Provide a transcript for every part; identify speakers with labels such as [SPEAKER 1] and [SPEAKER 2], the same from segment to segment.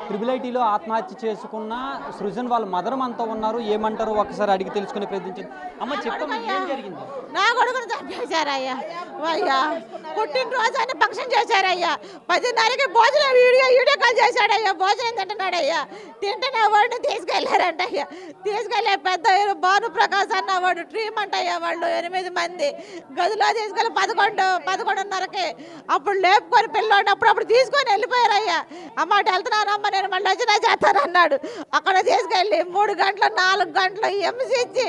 [SPEAKER 1] Triple ఐటీలో ఆత్మహత్య చేసుకున్న సృజన్ వాళ్ళ మదర్ మనతో ఉన్నారు. ఏమంటారు ఒకసారి అడిగి తెలుసుకునే ప్రయత్నించండి. అమ్మ చెప్పమ్మా, ఏం జరిగింది?
[SPEAKER 2] నా కొడుకుని చంపేశారయ్యా. అయ్యా పుట్టినరోజు అని ఫంక్షన్ చేశారయ్యా. 10:30కి భోజనం వీడియో కాల్ చేశాడయ్యా. భోజనం తింటున్నాడయ్యా. తింటున్న వాడిని తీసుకెళ్లారంట అయ్యా. తీసుకెళ్లే పెద్ద భానుప్రకాశ్ అన్న వాడు ట్రీట్మెంట్ అయ్యా. వాళ్ళు 8 మంది గదిలో తీసుకెళ్ళి 11:30కి అప్పుడు లేపుకొని పిల్లోడిని అప్పుడు తీసుకొని వెళ్ళిపోయారయ్యా. అమ్మ వెళ్తున్నానమ్మ, నేను మళ్ళీ వచ్చినా చేస్తానన్నాడు. అక్కడ తీసుకెళ్ళి 3 గంటలు 4 గంటలు హింసించి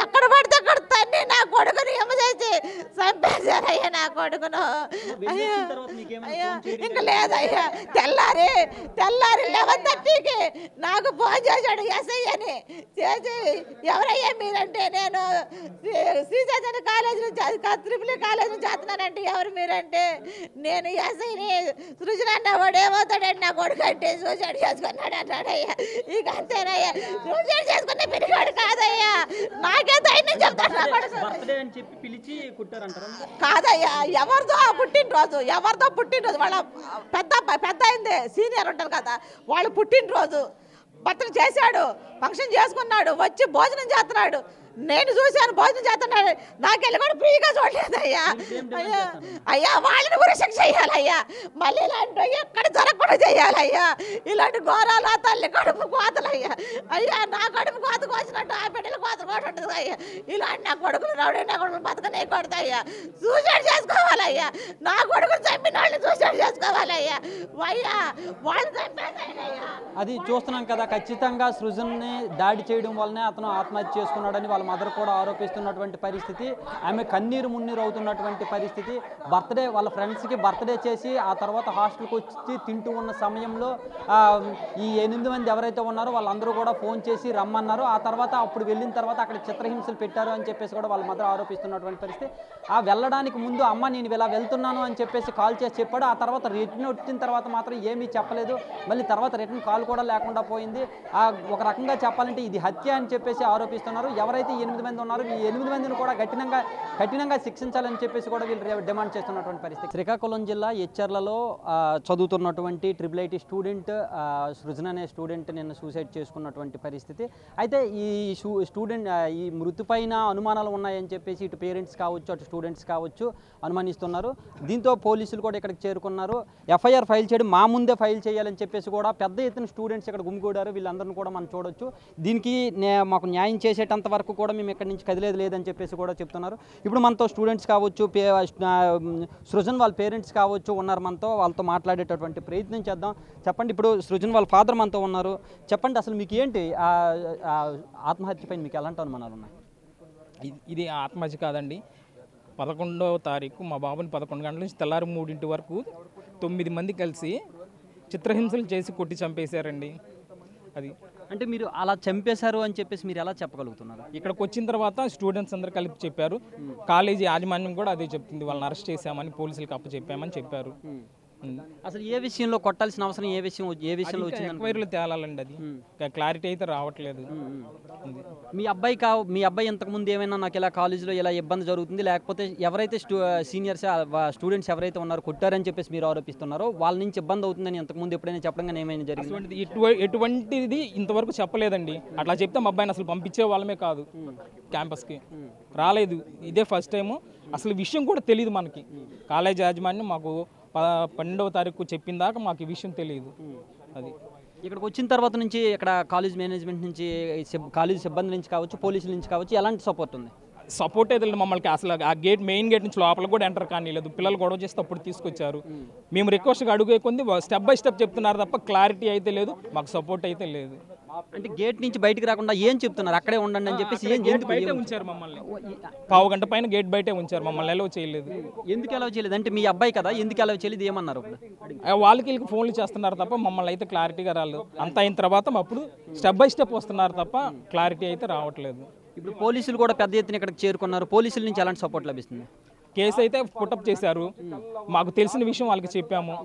[SPEAKER 2] ఎక్కడ పడితే అక్కడ తన్ని నా కొడుకుని హింసించి చంపేశారయ్యా నా కొడుకును. అయ్యా అయ్యా ఇంకా లేదయ్యా. తెల్లారి 11:30కి నాకు ఫోన్ చేశాడు ఎస్ఐ అని. చేసి ఎవరయ్యా మీరంటే, నేను శ్రీచైతన్య కాలేజ్ నుంచి ట్రిపుల్ కాలేజ్ నుంచి చేస్తున్నానంటే, ఎవరు మీరంటే, నేను ఎస్ఐని సృజన అన్నవాడు ఏమవుతాడండి నా కొడుకు అంటే సూసైడ్ చేసుకున్నాడు అన్నాడయ్యా. ఇక అంతేనయ్యా. సూసైడ్ చేసుకునే పిలిగాడు కాదయ్యా. నాకే ధైర్యం చెప్తాడు నా కొడుకు కాదయ్యా. ఎవరితో పుట్టినరోజు వాళ్ళ పెద్ద అయింది సీనియర్ ఉంటారు కదా, వాళ్ళు పుట్టినరోజు బర్త్డే చేశాడు, ఫంక్షన్ చేసుకున్నాడు, వచ్చి భోజనం చేస్తున్నాడు. నేను చూశాను భోజనం చేస్తున్నాడు. నాకెళ్ళి కూడా ఫ్రీగా చూడలేదయ్యా. అయ్యా వాళ్ళని కూడా శిక్ష చేయాలయ్యా. మళ్ళీ ఇలాంటి ఎక్కడ జరగకుండా చేయాలయ్యా. ఇలాంటి ఘోరాలు ఆ తల్లి కడుపు కోతలయ్యా. అయ్యా నా కడుపు కోత కోసినట్టు ఆ బిడ్డల కోత కోట ఉంటుంది అయ్యా. ఇలాంటి నా కొడుకులు రావడం నా కొడుకులు బతకనే కొడతాయ్యా. సూసైడ్ చేసుకోవాలయ్యా. నా కొడుకులు చంపిన వాళ్ళని సూసైడ్ చేసుకోవాలయ్యా. అయ్యా వాళ్ళు చంపేదయ్యా.
[SPEAKER 1] అది చూస్తున్నాం కదా, ఖచ్చితంగా సృజన్ని దాడి చేయడం వల్లనే అతను ఆత్మహత్య చేసుకున్నాడని వాళ్ళ మదర్ కూడా ఆరోపిస్తున్నటువంటి పరిస్థితి. ఆమె కన్నీరు మున్నీరు అవుతున్నటువంటి పరిస్థితి. వాళ్ళ ఫ్రెండ్స్కి బర్త్డే చేసి ఆ తర్వాత హాస్టల్కి వచ్చి తింటూ ఉన్న సమయంలో ఈ 8 మంది ఎవరైతే ఉన్నారో వాళ్ళందరూ కూడా ఫోన్ చేసి రమ్మన్నారు. ఆ తర్వాత అప్పుడు వెళ్ళిన తర్వాత అక్కడ చిత్రహింసలు పెట్టారు అని చెప్పేసి కూడా వాళ్ళ మదర్ ఆరోపిస్తున్నటువంటి పరిస్థితి. వెళ్ళడానికి ముందు అమ్మ నేను ఇలా వెళ్తున్నాను అని చెప్పేసి కాల్ చేసి చెప్పాడు. ఆ తర్వాత రిటర్న్ వచ్చిన తర్వాత మాత్రం ఏమీ చెప్పలేదు. మళ్ళీ తర్వాత రిటర్న్ కాల్ కూడా లేకుండా పోయింది. ఒక రకంగా చెప్పాలంటే ఇది హత్య అని చెప్పేసి ఆరోపిస్తున్నారు. ఎవరైతే 8 మంది ఉన్నారు, ఈ 8 మందిని కూడా కఠినంగా శిక్షించాలని చెప్పేసి కూడా వీళ్ళు డిమాండ్ చేస్తున్నటువంటి పరిస్థితి. శ్రీకాకుళం జిల్లా ఎచ్చర్లలో చదువుతున్నటువంటి ట్రిపుల్ ఐటీ స్టూడెంట్ సృజన్ అనే స్టూడెంట్ నిన్న సూసైడ్ చేసుకున్నటువంటి పరిస్థితి. అయితే ఈ స్టూడెంట్ ఈ మృతి పైన అనుమానాలు ఉన్నాయని చెప్పేసి ఇటు పేరెంట్స్ కావచ్చు అటు స్టూడెంట్స్ కావచ్చు అనుమానిస్తున్నారు. దీంతో పోలీసులు కూడా ఇక్కడికి చేరుకున్నారు. ఎఫ్ఐఆర్ ఫైల్ చేయడం మా ముందే ఫైల్ చేయాలని చెప్పేసి కూడా పెద్ద ఎత్తున స్టూడెంట్స్ ఇక్కడ గుమిగూడారు. వీళ్ళందరినీ కూడా మనం చూడొచ్చు. దీనికి మాకు న్యాయం చేసేటంత వరకు కూడా మేము ఇక్కడి నుంచి లేదని చెప్పేసి కూడా చెప్తున్నారు. ఇప్పుడు మనతో స్టూడెంట్స్ కావచ్చు, సృజన్ వాళ్ళ పేరెంట్స్ కావచ్చు ఉన్నారు మనతో. వాళ్ళతో మాట్లాడేటటువంటి ప్రయత్నం చేద్దాం. చెప్పండి, ఇప్పుడు సృజన్ వాళ్ళ ఫాదర్ మనతో ఉన్నారు. చెప్పండి, అసలు మీకు ఏంటి ఆత్మహత్య పైన మీకు ఎలాంటి అనుమానాలు ఉన్నాయి?
[SPEAKER 3] ఇది ఆత్మహత్య కాదండి. 11వ తారీఖు మా బాబుని 11 గంటల నుంచి తెల్లారి 3 వరకు 9 మంది కలిసి చిత్రహింసలు చేసి కొట్టి చంపేశారండి. అది
[SPEAKER 1] అంటే మీరు అలా చంపేశారు అని చెప్పేసి మీరు ఎలా చెప్పగలుగుతున్నారు?
[SPEAKER 3] ఇక్కడికి వచ్చిన తర్వాత స్టూడెంట్స్ అందరూ కలిపి చెప్పారు. కాలేజీ యాజమాన్యం కూడా అదే చెప్తుంది. వాళ్ళని అరెస్ట్ చేశామని, పోలీసులకు అప్పచెప్పామని చెప్పారు.
[SPEAKER 1] అసలు ఏ విషయంలో కొట్టాల్సిన అవసరం ఏ విషయంలో వచ్చింది?
[SPEAKER 3] ఎంక్వైరీలు తేలాలండి. అది క్లారిటీ అయితే రావట్లేదు.
[SPEAKER 1] మీ అబ్బాయి ఇంతకుముందు ఏమైనా నాకు ఇలా కాలేజీలో ఇలా ఇబ్బంది జరుగుతుంది, లేకపోతే ఎవరైతే సీనియర్స్ స్టూడెంట్స్ ఎవరైతే ఉన్నారో కొట్టారని చెప్పేసి మీరు ఆరోపిస్తున్నారో వాళ్ళ నుంచి ఇబ్బంది అవుతుందని ఇంతకుముందు ఎప్పుడైనా చెప్పడం కానీ ఏమైనా జరిగింది?
[SPEAKER 3] ఎటువంటిది ఇంతవరకు చెప్పలేదండి. అట్లా చెప్తే మా అబ్బాయిని అసలు పంపించే వాళ్ళమే కాదు, క్యాంపస్కి రాలేదు. ఇదే ఫస్ట్ టైము. అసలు విషయం కూడా తెలియదు మనకి. కాలేజ్ యాజమాన్యం మాకు 12వ తారీఖు చెప్పిన దాకా మాకు ఈ విషయం తెలియదు. అది
[SPEAKER 1] ఇక్కడికి వచ్చిన తర్వాత నుంచి ఇక్కడ కాలేజ్ మేనేజ్మెంట్ నుంచి, కాలేజ్ సిబ్బంది నుంచి కావచ్చు, పోలీసుల నుంచి కావచ్చు, ఎలాంటి సపోర్ట్ ఉంది?
[SPEAKER 3] సపోర్ట్ అయితే మమ్మల్ని అసలు ఆ మెయిన్ గేట్ నుంచి లోపల కూడా ఎంటర్ కానీ లేదు. పిల్లలు గొడవ చేస్తే అప్పుడు తీసుకొచ్చారు. మేము రిక్వెస్ట్గా అడుగే కొంది స్టెప్ బై స్టెప్ చెప్తున్నారు తప్ప క్లారిటీ అయితే లేదు, మాకు సపోర్ట్ అయితే లేదు.
[SPEAKER 1] అంటే గేట్ నుంచి బయటకు రాకుండా ఏం చెప్తున్నారు? అక్కడే ఉండండి అని చెప్పేసి
[SPEAKER 3] బయటే ఉంచారు మమ్మల్ని. 1/2 గంట పైన గేట్ బయటే ఉంచారు మమ్మల్ని. అలౌ చేయలేదు.
[SPEAKER 1] ఎందుకు అలౌ చేయలేదు? అంటే మీ అబ్బాయి కదా, ఎందుకు అలౌ చేయలేదు ఏమన్నారు?
[SPEAKER 3] వాళ్ళకి ఫోన్లు చేస్తున్నారు తప్ప మమ్మల్ని అయితే క్లారిటీగా రాలేదు. అంత అయిన తర్వాత అప్పుడు స్టెప్ బై స్టెప్ వస్తున్నారు తప్ప క్లారిటీ అయితే రావట్లేదు.
[SPEAKER 1] ఇప్పుడు పోలీసులు కూడా పెద్ద ఎత్తున ఇక్కడికి చేరుకున్నారు. పోలీసుల నుంచి ఎలాంటి సపోర్ట్ లభిస్తుంది?
[SPEAKER 3] కేసు అయితే పుటప్ చేశారు. మాకు తెలిసిన విషయం వాళ్ళకి చెప్పాము.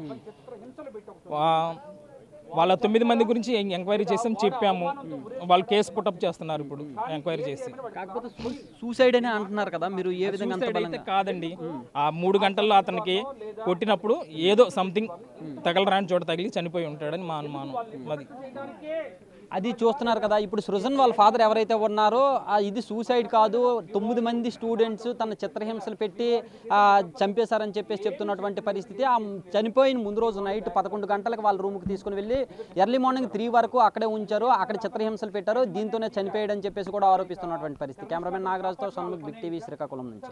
[SPEAKER 3] వాళ్ళ 9 మంది గురించి ఎంక్వైరీ చేసాం, చెప్పాము. వాళ్ళు కేసు పుటప్ చేస్తున్నారు ఇప్పుడు ఎంక్వైరీ చేసి.
[SPEAKER 1] కాకపోతే సూసైడ్ అని అంటున్నారు కదా, మీరు ఏ విధంగా అంత
[SPEAKER 3] సూసైడ్ అయితే
[SPEAKER 1] బలంగా
[SPEAKER 3] కాదండి. ఆ 3 గంటల్లో అతనికి కొట్టినప్పుడు ఏదో సంథింగ్ తగలరాని చోట తగిలి చనిపోయి ఉంటాడని మా అనుమానం.
[SPEAKER 1] అది చూస్తున్నారు కదా. ఇప్పుడు సృజన్ వాళ్ళ ఫాదర్ ఎవరైతే ఉన్నారో ఇది సూసైడ్ కాదు, 9 మంది స్టూడెంట్స్ తన చిత్రహింసలు పెట్టి చంపేశారని చెప్పేసి చెప్తున్నటువంటి పరిస్థితి. ఆ చనిపోయిన ముందు రోజు నైట్ 11 గంటలకు వాళ్ళ రూమ్కి తీసుకుని వెళ్ళి ఎర్లీ మార్నింగ్ 3 వరకు అక్కడే ఉంచారు, అక్కడ చిత్రహింసలు పెట్టారు, దీంతోనే చనిపోయాడని చెప్పేసి కూడా ఆరోపిస్తున్నటువంటి పరిస్థితి. కెమెరామెన్ నాగరాజుతో షణ్ముఖ్, బిగ్ టీవీ, శ్రీకాకుళం నుంచి.